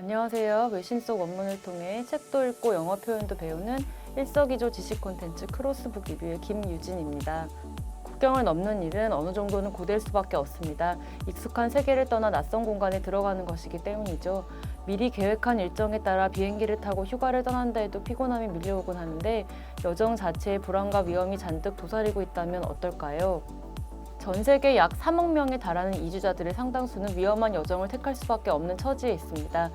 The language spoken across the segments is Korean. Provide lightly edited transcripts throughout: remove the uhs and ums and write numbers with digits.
안녕하세요. 외신 속 원문을 통해 책도 읽고 영어 표현도 배우는 일석이조 지식 콘텐츠 크로스북 리뷰의 김유진입니다. 국경을 넘는 일은 어느 정도는 고될 수밖에 없습니다. 익숙한 세계를 떠나 낯선 공간에 들어가는 것이기 때문이죠. 미리 계획한 일정에 따라 비행기를 타고 휴가를 떠난다 해도 피곤함이 밀려오곤 하는데 여정 자체에 불안과 위험이 잔뜩 도사리고 있다면 어떨까요? 전 세계 약 3억 명에 달하는 이주자들의 상당수는 위험한 여정을 택할 수밖에 없는 처지에 있습니다.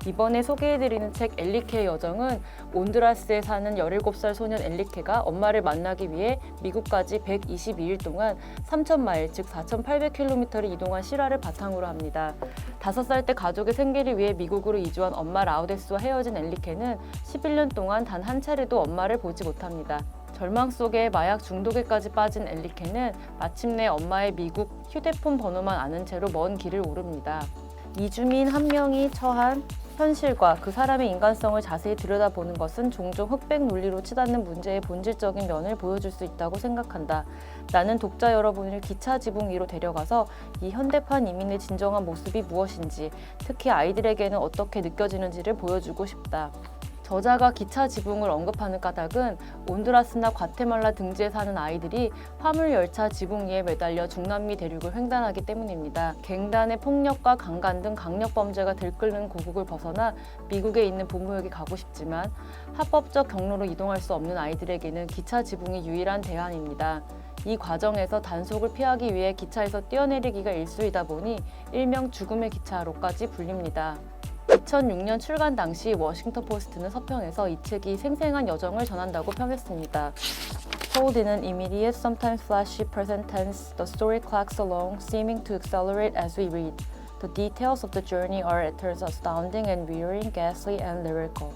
이번에 소개해드리는 책 엘리케의 여정은 온두라스에 사는 17살 소년 엘리케가 엄마를 만나기 위해 미국까지 122일 동안 3,000마일, 즉 4,800km를 이동한 실화를 바탕으로 합니다. 5살 때 가족의 생계를 위해 미국으로 이주한 엄마 라우데스와 헤어진 엘리케는 11년 동안 단 한 차례도 엄마를 보지 못합니다. 절망 속에 마약 중독에까지 빠진 엘리케는 마침내 엄마의 미국 휴대폰 번호만 아는 채로 먼 길을 오릅니다. 이주민 한 명이 처한 현실과 그 사람의 인간성을 자세히 들여다보는 것은 종종 흑백 논리로 치닫는 문제의 본질적인 면을 보여줄 수 있다고 생각한다. 나는 독자 여러분을 기차 지붕 위로 데려가서 이 현대판 이민의 진정한 모습이 무엇인지, 특히 아이들에게는 어떻게 느껴지는지를 보여주고 싶다. 저자가 기차 지붕을 언급하는 까닭은 온두라스나 과테말라 등지에 사는 아이들이 화물 열차 지붕 위에 매달려 중남미 대륙을 횡단하기 때문입니다. 갱단의 폭력과 강간 등 강력 범죄가 들끓는 고국을 벗어나 미국에 있는 부모에게 가고 싶지만 합법적 경로로 이동할 수 없는 아이들에게는 기차 지붕이 유일한 대안입니다. 이 과정에서 단속을 피하기 위해 기차에서 뛰어내리기가 일쑤이다 보니 일명 죽음의 기차로까지 불립니다. 2006년 출간 당시 워싱턴 포스트는 서평에서 이 책이 생생한 여정을 전한다고 평했습니다. Told in an immediate, sometimes flashy present tense, the story clacks along, seeming to accelerate as we read. The details of the journey are at times astounding and wearying, ghastly and lyrical.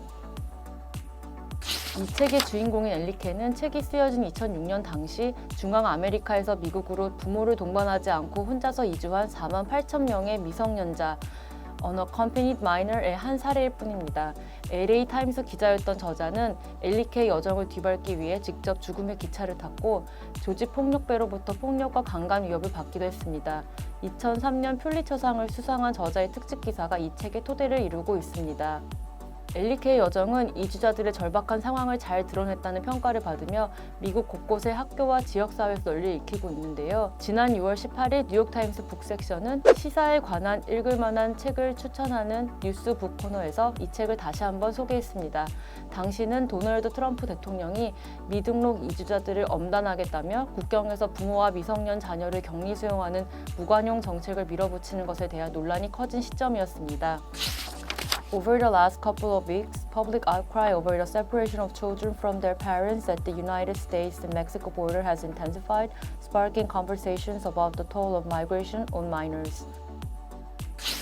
이 책의 주인공인 엘리케는 책이 쓰여진 2006년 당시 중앙 아메리카에서 미국으로 부모를 동반하지 않고 혼자서 이주한 48,000명의 미성년자 unaccompanied minor의 한 사례일 뿐입니다. LA 타임스 기자였던 저자는 엘리케의 여정을 뒤밟기 위해 직접 죽음의 기차를 탔고 조직 폭력배로부터 폭력과 강간 위협을 받기도 했습니다. 2003년 퓰리처상을 수상한 저자의 특집 기사가 이 책의 토대를 이루고 있습니다. 엘리케의 여정은 이주자들의 절박한 상황을 잘 드러냈다는 평가를 받으며 미국 곳곳의 학교와 지역사회에서 널리 읽히고 있는데요. 지난 6월 18일 뉴욕타임스 북섹션은 시사에 관한 읽을 만한 책을 추천하는 뉴스 북 코너에서 이 책을 다시 한번 소개했습니다. 당시는 도널드 트럼프 대통령이 미등록 이주자들을 엄단하겠다며 국경에서 부모와 미성년 자녀를 격리 수용하는 무관용 정책을 밀어붙이는 것에 대한 논란이 커진 시점이었습니다. Over the last couple of weeks, public outcry over the separation of children from their parents at the United States and Mexico border has intensified, sparking conversations about the toll of migration on minors.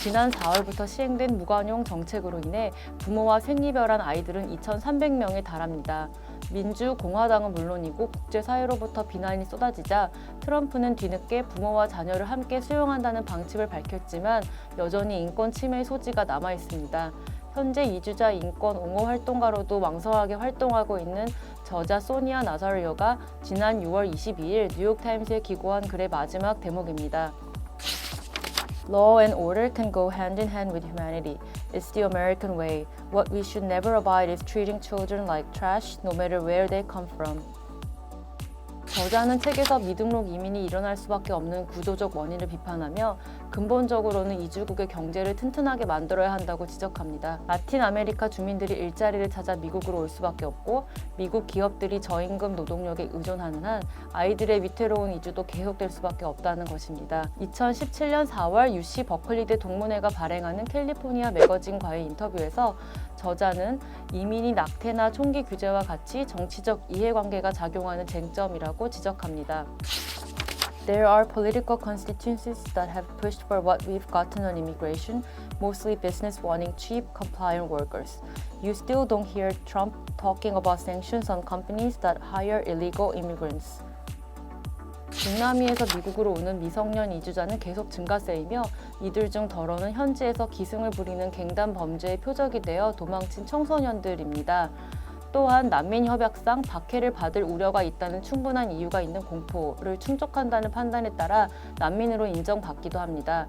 지난 4월부터 시행된 무관용 정책으로 인해 부모와 생이별한 아이들은 2,300명에 달합니다. 민주공화당은 물론이고 국제사회로부터 비난이 쏟아지자 트럼프는 뒤늦게 부모와 자녀를 함께 수용한다는 방침을 밝혔지만 여전히 인권 침해의 소지가 남아 있습니다. 현재 이주자 인권 옹호 활동가로도 왕성하게 활동하고 있는 저자 소니아 나자리오가 지난 6월 22일 뉴욕타임스에 기고한 글의 마지막 대목입니다. Law and order can go hand in hand with humanity. It's the American way. What we should never abide is treating children like trash, no matter where they come from. 저자는 책에서 미등록 이민이 일어날 수밖에 없는 구조적 원인을 비판하며 근본적으로는 이주국의 경제를 튼튼하게 만들어야 한다고 지적합니다. 라틴 아메리카 주민들이 일자리를 찾아 미국으로 올 수밖에 없고 미국 기업들이 저임금 노동력에 의존하는 한 아이들의 위태로운 이주도 계속될 수밖에 없다는 것입니다. 2017년 4월 UC 버클리대 동문회가 발행하는 캘리포니아 매거진과의 인터뷰에서 저자는 이민이 낙태나 총기 규제와 같이 정치적 이해관계가 작용하는 쟁점이라고 지적합니다. There are political constituencies that have pushed for what we've gotten on immigration, mostly business wanting cheap, compliant workers. You still don't hear Trump talking about sanctions on companies that hire illegal immigrants. 중남미에서 미국으로 오는 미성년 이주자는 계속 증가세이며 이들 중 덜어는 현지에서 기승을 부리는 갱단 범죄의 표적이 되어 도망친 청소년들입니다. 또한 난민협약상 박해를 받을 우려가 있다는 충분한 이유가 있는 공포를 충족한다는 판단에 따라 난민으로 인정받기도 합니다.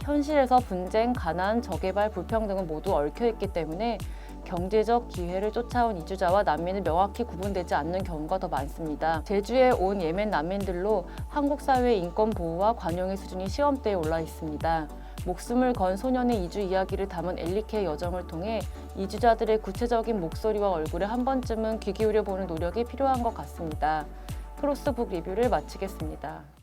현실에서 분쟁, 가난, 저개발, 불평등은 모두 얽혀 있기 때문에 경제적 기회를 쫓아온 이주자와 난민은 명확히 구분되지 않는 경우가 더 많습니다. 제주에 온 예멘 난민들로 한국 사회의 인권 보호와 관용의 수준이 시험대에 올라 있습니다. 목숨을 건 소년의 이주 이야기를 담은 엘리케의 여정을 통해 이주자들의 구체적인 목소리와 얼굴에 한 번쯤은 귀 기울여 보는 노력이 필요한 것 같습니다. 크로스북 리뷰를 마치겠습니다.